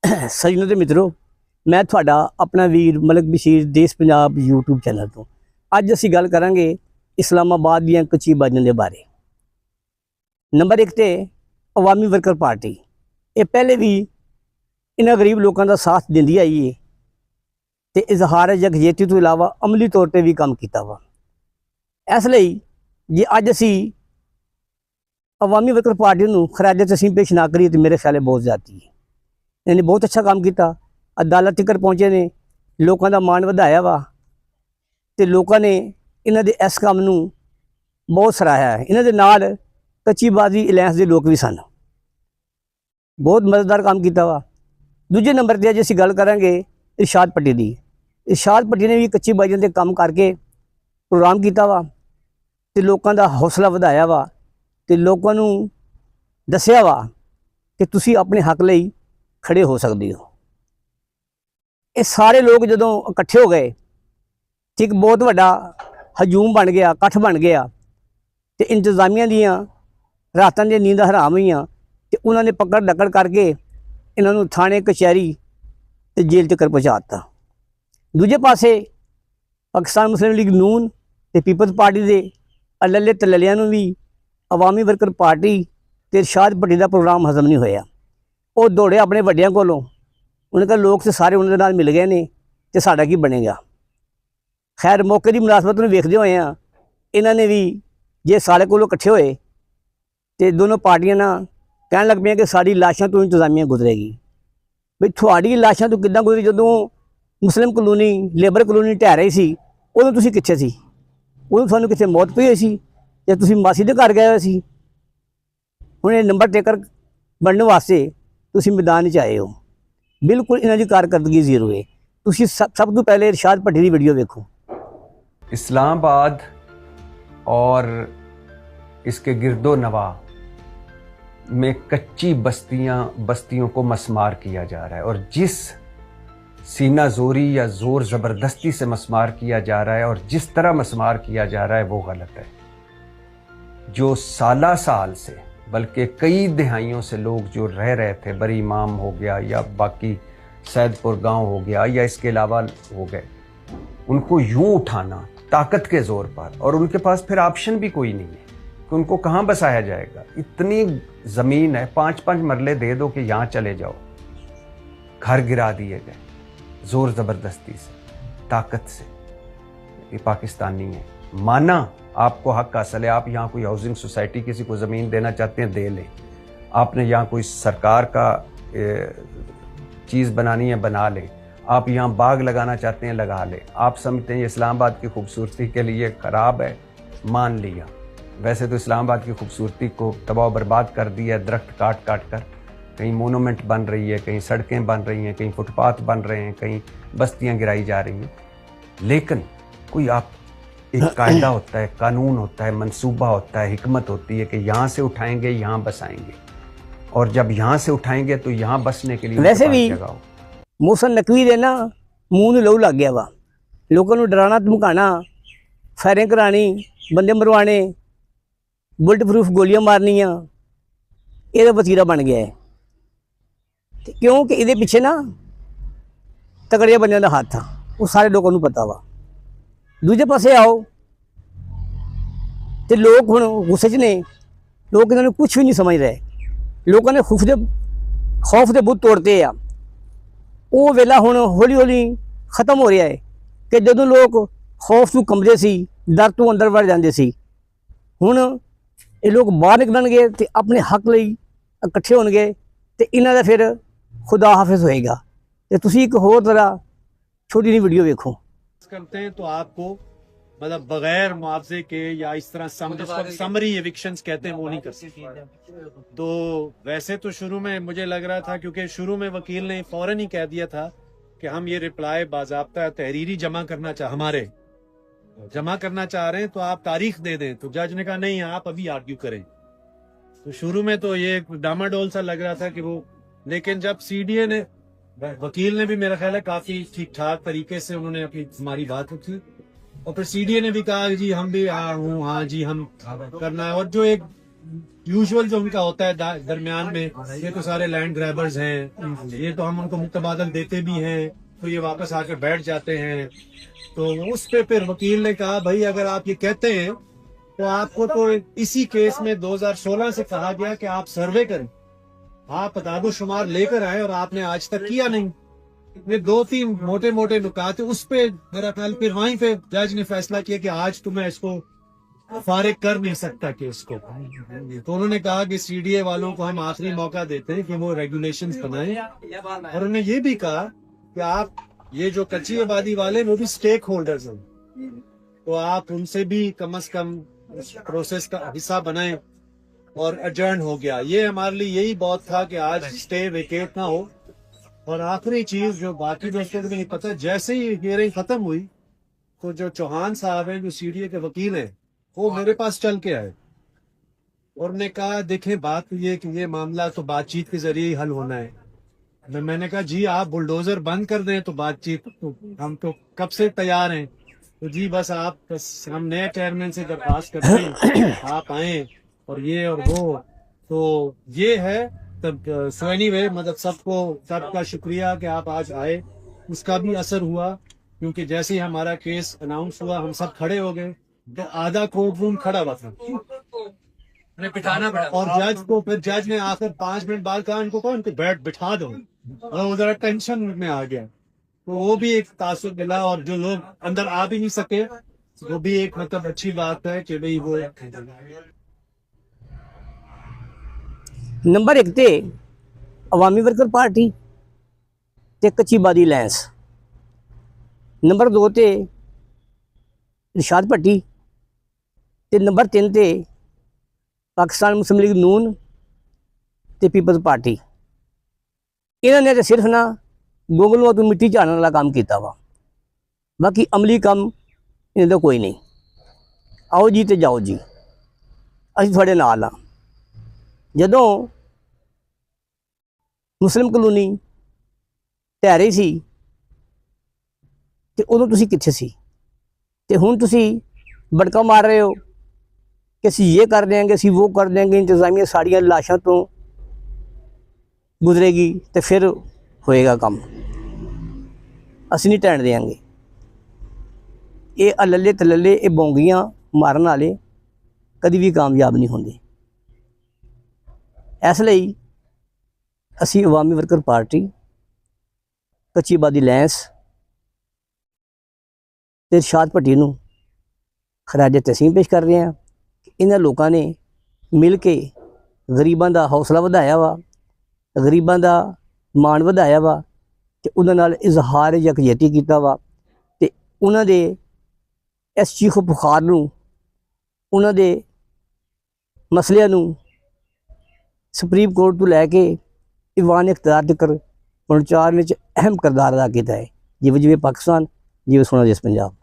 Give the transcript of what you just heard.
ਸੱਜਣੋ ਤੇ ਮਿੱਤਰੋ, ਮੈਂ ਤੁਹਾਡਾ ਆਪਣਾ ਵੀਰ ਮਲਕ ਬਸ਼ੀਰ ਦੇਸ਼ ਪੰਜਾਬ YouTube ਚੈਨਲ ਤੋਂ। ਅੱਜ ਅਸੀਂ ਗੱਲ ਕਰਾਂਗੇ ਇਸਲਾਮਾਬਾਦ ਦੀਆਂ ਕੱਚੀ ਬਾਜ਼ਾਂ ਦੇ ਬਾਰੇ। ਨੰਬਰ 1 ਤੇ ਅਵਾਮੀ ਵਰਕਰ ਪਾਰਟੀ। ਇਹ ਪਹਿਲੇ ਵੀ ਇਹਨਾਂ ਗਰੀਬ ਲੋਕਾਂ ਦਾ ਸਾਥ ਦਿੰਦੀ ਆਈ ਹੈ ਤੇ ਇਜ਼ਹਾਰ ਯਕਜਹਿਤੀ ਤੋਂ ਇਲਾਵਾ ਅਮਲੀ ਤੌਰ ਤੇ ਵੀ ਕੰਮ ਕੀਤਾ ਵਾ। ਇਸ ਲਈ ਜੇ ਅੱਜ ਅਸੀਂ ਅਵਾਮੀ ਵਰਕਰ ਪਾਰਟੀ ਨੂੰ ਖਰਾਜ ਤਸੀਮ ਪੇਸ਼ ਨਾ ਕਰੀਏ ਤਾਂ ਮੇਰੇ ਖਿਆਲ ਬਹੁਤ ਜ਼ਿਆਦਤੀ ਹੈ। ਇਹਨੇ ਬਹੁਤ ਅੱਛਾ ਕੰਮ ਕੀਤਾ, ਅਦਾਲਤ ਤੱਕ ਪਹੁੰਚੇ ਨੇ, ਲੋਕਾਂ ਦਾ ਮਾਣ ਵਧਾਇਆ ਵਾ ਤੇ ਲੋਕਾਂ ਨੇ ਇਹਨਾਂ ਦੇ ਇਸ ਕੰਮ ਨੂੰ ਬਹੁਤ ਸਰਾਹਿਆ ਹੈ। ਇਹਨਾਂ ਦੇ ਨਾਲ ਕੱਚੀ ਬਾਜ਼ੀ ਅਲਾਇੰਸ ਦੇ ਲੋਕ ਵੀ ਸਨ, ਬਹੁਤ ਮਦਦਗਾਰ ਕੰਮ ਕੀਤਾ ਵਾ। ਦੂਜੇ ਨੰਬਰ 'ਤੇ ਅੱਜ ਅਸੀਂ ਗੱਲ ਕਰਾਂਗੇ ਇਰਸ਼ਾਦ ਪੱਟੀ ਦੀ। ਇਰਸ਼ਾਦ ਪੱਟੀ ਨੇ ਵੀ ਕੱਚੀ ਬਾਜ਼ੀਆਂ ਦੇ ਕੰਮ ਕਰਕੇ ਪ੍ਰੋਗਰਾਮ ਕੀਤਾ ਵਾ ਤੇ ਲੋਕਾਂ ਦਾ ਹੌਸਲਾ ਵਧਾਇਆ ਵਾ ਤੇ ਲੋਕਾਂ ਨੂੰ ਦੱਸਿਆ ਵਾ ਕਿ ਤੁਸੀਂ ਆਪਣੇ ਹੱਕ ਲਈ ਖੜੇ ਹੋ ਸਕਦੇ ਹੋ। ਇਹ ਸਾਰੇ ਲੋਕ ਜਦੋਂ ਇਕੱਠੇ ਹੋ ਗਏ ਤੇ ਇੱਕ ਬਹੁਤ ਵੱਡਾ ਹਜੂਮ ਬਣ ਗਿਆ, ਇਕੱਠ ਬਣ ਗਿਆ ਤੇ ਇੰਤਜ਼ਾਮੀਆਂ ਦੀਆਂ ਰਾਤਾਂ ਦੀਆਂ ਨੀਂਦਾਂ ਹਰਾਮ ਹੋਈਆਂ ਤੇ ਉਹਨਾਂ ਨੇ ਪਕੜ ਡੱਕੜ ਕਰਕੇ ਇਹਨਾਂ ਨੂੰ ਥਾਣੇ ਕਚਹਿਰੀ ਤੇ ਜੇਲ੍ਹ ਤੱਕ ਪਹੁੰਚਾ ਦਿੱਤਾ। ਦੂਜੇ ਪਾਸੇ ਪਾਕਿਸਤਾਨ ਮੁਸਲਿਮ ਲੀਗ ਨੂਨ ਤੇ ਪੀਪਲਜ਼ ਪਾਰਟੀ ਦੇ ਅਲੱਲੇ ਤਲੱਲਿਆਂ ਨੂੰ ਵੀ ਅਵਾਮੀ ਵਰਕਰ ਪਾਰਟੀ ਤੇ ਇਰਸ਼ਾਦ ਪੱਟੀ ਦਾ ਪ੍ਰੋਗਰਾਮ ਹਜ਼ਮ ਨਹੀਂ ਹੋਇਆ। ਉਹ ਦੌੜੇ ਆਪਣੇ ਵੱਡਿਆਂ ਕੋਲੋਂ, ਉਹਨਾਂ ਦੇ ਲੋਕ ਤੇ ਸਾਰੇ ਉਹਨਾਂ ਦੇ ਨਾਲ ਮਿਲ ਗਏ ਨੇ ਤੇ ਸਾਡਾ ਕੀ ਬਣੇਗਾ। ਖੈਰ ਮੌਕੇ ਦੀ ਮੁਨਾਸਬਤ ਨੂੰ ਵੇਖਦੇ ਹੋਏ ਆ ਇਹਨਾਂ ਨੇ ਵੀ ਜੇ ਸਾਰੇ ਕੋਲੋਂ ਇਕੱਠੇ ਹੋਏ ਤੇ ਦੋਨੋਂ ਪਾਰਟੀਆਂ ਨਾਲ ਕਹਿਣ ਲੱਗ ਪਈਆਂ ਕਿ ਸਾਡੀ ਲਾਸ਼ਾਂ ਤੋਂ ਇੰਤਜ਼ਾਮੀਆਂ ਗੁਜ਼ਰੇਗੀ। ਬਈ ਤੁਹਾਡੀ ਲਾਸ਼ਾਂ ਤੋਂ ਕਿੱਦਾਂ ਗੁਜ਼ਰੀ? ਜਦੋਂ ਮੁਸਲਿਮ ਕਲੋਨੀ, ਲੇਬਰ ਕਲੋਨੀ ਢਹਿ ਰਹੀ ਸੀ ਉਦੋਂ ਤੁਸੀਂ ਕਿੱਥੇ ਸੀ? ਉਦੋਂ ਤੁਹਾਨੂੰ ਕਿੱਥੇ ਮੌਤ ਪਈ ਹੋਈ ਸੀ ਜਾਂ ਤੁਸੀਂ ਮਾਸੀ ਦੇ ਘਰ ਗਏ ਹੋਏ ਸੀ? ਹੁਣ ਇਹ ਨੰਬਰ ਟੇਕਰ ਬਣਨ ਵਾਸਤੇ ਤੁਸੀਂ ਮੈਦਾਨ 'ਚ ਆਏ ਹੋ। ਬਿਲਕੁਲ ਇਹਨਾਂ ਦੀ ਕਾਰਕਰਦਗੀ ਜ਼ੀਰੋ ਹੈ। ਤੁਸੀਂ ਸਭ ਤੋਂ ਪਹਿਲੇ ਇਰਸ਼ਾਦ ਪੱਟੀ ਦੀ ਵੀਡੀਓ ਵੇਖੋ। इस्लामाबाद और इसके गिरदो नवा में कच्ची बस्तियों को मस्मार किया जा रहा है और जिस सीना जोरी या जोर ज़बरदस्ती से मस्मार किया जा रहा है और जिस तरह मस्मार किया जा रहा है वो गलत है। जो साला साल से बल्कि कई दिहाइयों से लोग जो रह रहे थे, बरी इमाम हो गया या बाकी सैदपुर गांव हो गया या इसके अलावा हो गए, उनको यूं उठाना ताकत के जोर पर, और उनके पास फिर ऑप्शन भी कोई नहीं है कि उनको कहाँ बसाया जाएगा। इतनी ज़मीन है, 5-5 मरले दे दो कि यहाँ चले जाओ। घर गिरा दिए गए ज़ोर ज़बरदस्ती से, ताकत से। ये पाकिस्तानी है, माना आपको हक हासिल है, आप यहाँ कोई हाउसिंग सोसाइटी किसी को ज़मीन देना चाहते हैं दे लें, आपने यहाँ कोई सरकार का चीज़ बनानी है बना लें, आप यहाँ बाग लगाना चाहते हैं लगा लें, आप समझते हैं इस्लामाबाद की खूबसूरती के लिए ख़राब है, मान लिया। वैसे तो इस्लामाबाद की खूबसूरती को तबाह बर्बाद कर दिया है दरख्त काट काट कर। कहीं मोनूमेंट बन रही है, कहीं सड़कें बन रही हैं, कहीं फुटपाथ बन रहे हैं, कहीं बस्तियाँ गिराई जा रही हैं। लेकिन कोई आप एक कायदा होता है, कानून होता है, मंसूबा होता है, हिकमत होती है कि यहाँ से उठाएंगे यहाँ बसाएंगे, और जब यहाँ से उठाएंगे तो यहाँ बसने के लिए वैसे भी जगह हो। ਮੌਸਮ ਨਕਵੀ ਦੇ ਨਾ ਮੂੰਹ ਨੂੰ ਲਹੂ ਲੱਗ ਗਿਆ ਵਾ। ਲੋਕਾਂ ਨੂੰ ਡਰਾਉਣਾ ਧਮਕਾਉਣਾ, ਫਾਇਰਿੰਗ ਕਰਾਉਣੀ, ਬੰਦੇ ਮਰਵਾਉਣੇ, ਬੁਲਟ ਪ੍ਰੂਫ ਗੋਲੀਆਂ ਮਾਰਨੀਆਂ, ਇਹਦਾ ਵਤੀਰਾ ਬਣ ਗਿਆ ਹੈ। ਤੇ ਕਿਉਂਕਿ ਇਹਦੇ ਪਿੱਛੇ ਨਾ ਤਗੜਿਆਂ ਬੰਦਿਆਂ ਦਾ ਹੱਥ ਆ, ਉਹ ਸਾਰੇ ਲੋਕਾਂ ਨੂੰ ਪਤਾ ਵਾ। ਦੂਜੇ ਪਾਸੇ ਆਓ ਤੇ ਲੋਕ ਹੁਣ ਗੁੱਸੇ 'ਚ ਨੇ, ਲੋਕ ਇਹਨਾਂ ਨੂੰ ਕੁਛ ਵੀ ਨਹੀਂ ਸਮਝ ਰਹੇ। ਲੋਕਾਂ ਨੇ ਖੌਫ ਦੇ ਬੁੱਤ ਤੋੜਤੇ ਆ। ਉਹ ਵੇਲਾ ਹੁਣ ਹੌਲੀ ਹੌਲੀ ਖਤਮ ਹੋ ਰਿਹਾ ਹੈ ਕਿ ਜਦੋਂ ਲੋਕ ਖੌਫ ਤੋਂ ਕੰਬਦੇ ਸੀ, ਡਰ ਤੋਂ ਅੰਦਰ ਵੜ ਜਾਂਦੇ ਸੀ, ਹੁਣ ਇਹ ਲੋਕ ਬਾਹਰ ਨਿਕਲਣਗੇ ਤੇ ਆਪਣੇ ਹੱਕ ਲਈ ਇਕੱਠੇ ਹੋਣਗੇ ਤੇ ਇਹਨਾਂ ਦਾ ਫਿਰ ਖੁਦਾ ਹਾਫਿਜ਼ ਹੋਏਗਾ। ਤੇ ਤੁਸੀਂ ਇੱਕ ਹੋਰ ਤਰ੍ਹਾਂ ਛੋਟੀ ਜਿਹੀ ਵੀਡੀਓ ਵੇਖੋ। करते हैं तो आपको मतलब बगैर मुआवजे के या इस तरह समरी एविक्शंस कहते हैं वो नहीं कर सकते। तो वैसे तो शुरू में मुझे लग रहा था, क्योंकि शुरू में वकील ने फौरन ही कह दिया था कि हम ये रिप्लाई बाज़ाब्ता तहरीरी जमा करना चाह रहे हैं, तो आप तारीख दे दें। तो जज ने कहा नहीं, आप अभी आर्ग्यू करें। तो शुरू में तो ये डामाडोल सा लग रहा था कि वो, लेकिन जब सीडीए ने, वकील ने भी मेरा ख्याल है काफी ठीक ठाक तरीके से उन्होंने अपनी हमारी बात रखी, और फिर सीडीए ने भी कहा जी हम भी हाँ जी हम करना है। और जो एक यूजुअल जो उनका होता है दरमियान में, ये तो सारे लैंड ग्रैबर्स हैं, ये तो हम उनको मुतबादल देते भी हैं, तो ये वापस आकर बैठ जाते हैं। तो उस पे फिर वकील ने कहा भाई अगर आप ये कहते हैं तो आपको तो इसी केस में 2016 से कहा गया कि आप सर्वे करें, आप अदादो शुमार लेकर आए और आपने आज तक किया नहीं। ये 2-3 मोटे मोटे नुकात थे, उस पे मेरा ख्याल फिर वहीं पे जज ने फैसला किया कि आज तो मैं इसको फारिग कर नहीं सकता केस को। तो उन्होंने कहा कि सीडीए वालों को हम आखिरी मौका देते हैं कि वो रेगुलेशंस बनाएं, और उन्होंने ये भी कहा कि आप ये जो कच्ची आबादी वाले वो भी स्टेक होल्डर्स हैं, तो आप उनसे भी कम से कम प्रोसेस का हिस्सा बनाएं। और एडजर्न हो गया। ये हमारे लिए यही बहुत था कि आज स्टे वेकेट ना हो। और आखिरी चीज जो बाकी दोस्तों को भी नहीं पता, जैसे ही हियरिंग खत्म हुई तो जो चौहान साहब हैं जो सीडीए के वकील हैं वो मेरे पास चल के आए और ने कहा देखें बात तो ये कि ये मामला तो बातचीत के जरिए ही हल होना है। मैंने कहा जी आप बुलडोजर बंद कर दें तो बातचीत तो हम तो कब से तैयार हैं। तो जी बस हम नए चेयरमैन से दरख्वास्त करते हैं आप आए और ये और वो, तो ये है तब। सो एनीवे मतलब सबका शुक्रिया कि आप आज आए, उसका भी असर हुआ क्योंकि जैसे ही हमारा केस अनाउंस हुआ हम सब खड़े हो गए, तो आधा कोर्ट रूम खड़ा हुआ था बिठाना पड़ा। और जज को फिर जज ने आकर 5 मिनट बाद कहा इनको कौन इनको बिठा दो, और वो जरा टेंशन में आ गया। तो वो भी एक तासुर मिला, और जो लोग अंदर आ भी नहीं सके वो भी एक मतलब अच्छी बात है कि भाई वो नंबर 1 ਤੇ ਅਵਾਮੀ ਵਰਕਰ ਪਾਰਟੀ ਤੇ ਕੱਚੀ ਬਾਦੀ ਲੈਂਸ, ਨੰਬਰ 2 ਤੇ ਰਿਸ਼ਾਦ ਭੱਟੀ ਤੇ ਨੰਬਰ 3 ਤੇ ਪਾਕਿਸਤਾਨ ਮੁਸਲਿਮ ਲੀਗ ਨੂਨ ਤੇ ਪੀਪਲਜ਼ ਪਾਰਟੀ। ਇਹਨਾਂ ਨੇ ਤਾਂ ਸਿਰਫ ਨਾ ਗੋਗਲੂਆਂ ਤੋਂ ਮਿੱਟੀ ਝਾੜਨ ਵਾਲਾ ਕੰਮ ਕੀਤਾ ਵਾ, ਬਾਕੀ ਅਮਲੀ ਕੰਮ ਇਹਨਾਂ ਦਾ ਕੋਈ ਨਹੀਂ। ਆਓ ਜੀ ਤੇ ਜਾਓ ਜੀ, ਅਸੀਂ ਤੁਹਾਡੇ ਨਾਲ ਆ। ਜਦੋਂ ਮੁਸਲਿਮ ਕਲੋਨੀ ਢਹਿ ਰਹੀ ਸੀ ਤੇ ਉਦੋਂ ਤੁਸੀਂ ਕਿੱਥੇ ਸੀ, ਤੇ ਹੁਣ ਤੁਸੀਂ ਬੜਕਾ ਮਾਰ ਰਹੇ ਹੋ ਕਿ ਅਸੀਂ ਇਹ ਕਰ ਦਿਆਂਗੇ ਅਸੀਂ ਉਹ ਕਰ ਦਿਆਂਗੇ, ਇੰਤਜ਼ਾਮੀਆ ਸਾਡੀਆਂ ਲਾਸ਼ਾਂ ਤੋਂ ਗੁਜ਼ਰੇਗੀ ਤੇ ਫਿਰ ਹੋਏਗਾ ਕੰਮ, ਅਸੀਂ ਨਹੀਂ ਢਹਿਣ ਦਿਆਂਗੇ। ਇਹ ਅਲੱਲੇ ਤਲੱਲੇ ਇਹ ਬੌਂਗੀਆਂ ਮਾਰਨ ਵਾਲੇ ਕਦੀ ਵੀ ਕਾਮਯਾਬ ਨਹੀਂ ਹੁੰਦੇ। ਇਸ ਲਈ ਅਸੀਂ ਅਵਾਮੀ ਵਰਕਰ ਪਾਰਟੀ, ਕੱਚੀ ਆਬਾਦੀ ਲੈਂਸ ਤੇ ਰਿਸ਼ਾਦ ਭੱਟੀ ਨੂੰ ਖਰਾਜ ਤਹਿਸੀਨ ਪੇਸ਼ ਕਰ ਰਹੇ ਹਾਂ ਕਿ ਇਹਨਾਂ ਲੋਕਾਂ ਨੇ ਮਿਲ ਕੇ ਗਰੀਬਾਂ ਦਾ ਹੌਸਲਾ ਵਧਾਇਆ ਵਾ, ਗਰੀਬਾਂ ਦਾ ਮਾਣ ਵਧਾਇਆ ਵਾ, ਤੇ ਉਹਨਾਂ ਨਾਲ ਇਜ਼ਹਾਰ ਯਕਜਹਿਤੀ ਕੀਤਾ ਵਾ, ਤੇ ਉਹਨਾਂ ਦੇ ਇਸ ਚੀਖੋ ਪੁਕਾਰ ਨੂੰ, ਉਹਨਾਂ ਦੇ ਮਸਲਿਆਂ ਨੂੰ ਸੁਪਰੀਮ ਕੋਰਟ ਤੋਂ ਲੈ ਕੇ ਈਵਾਨ ਇਖਤਿਆਰ ਤੱਕ ਪਹੁੰਚਾਉਣ ਵਿੱਚ ਅਹਿਮ ਕਿਰਦਾਰ ਅਦਾ ਕੀਤਾ ਹੈ, ਜਿਵੇਂ ਜਿਵੇਂ ਪਾਕਿਸਤਾਨ, ਜਿਵੇਂ ਸੋਹਣਾ ਦੇਸ਼ ਪੰਜਾਬ।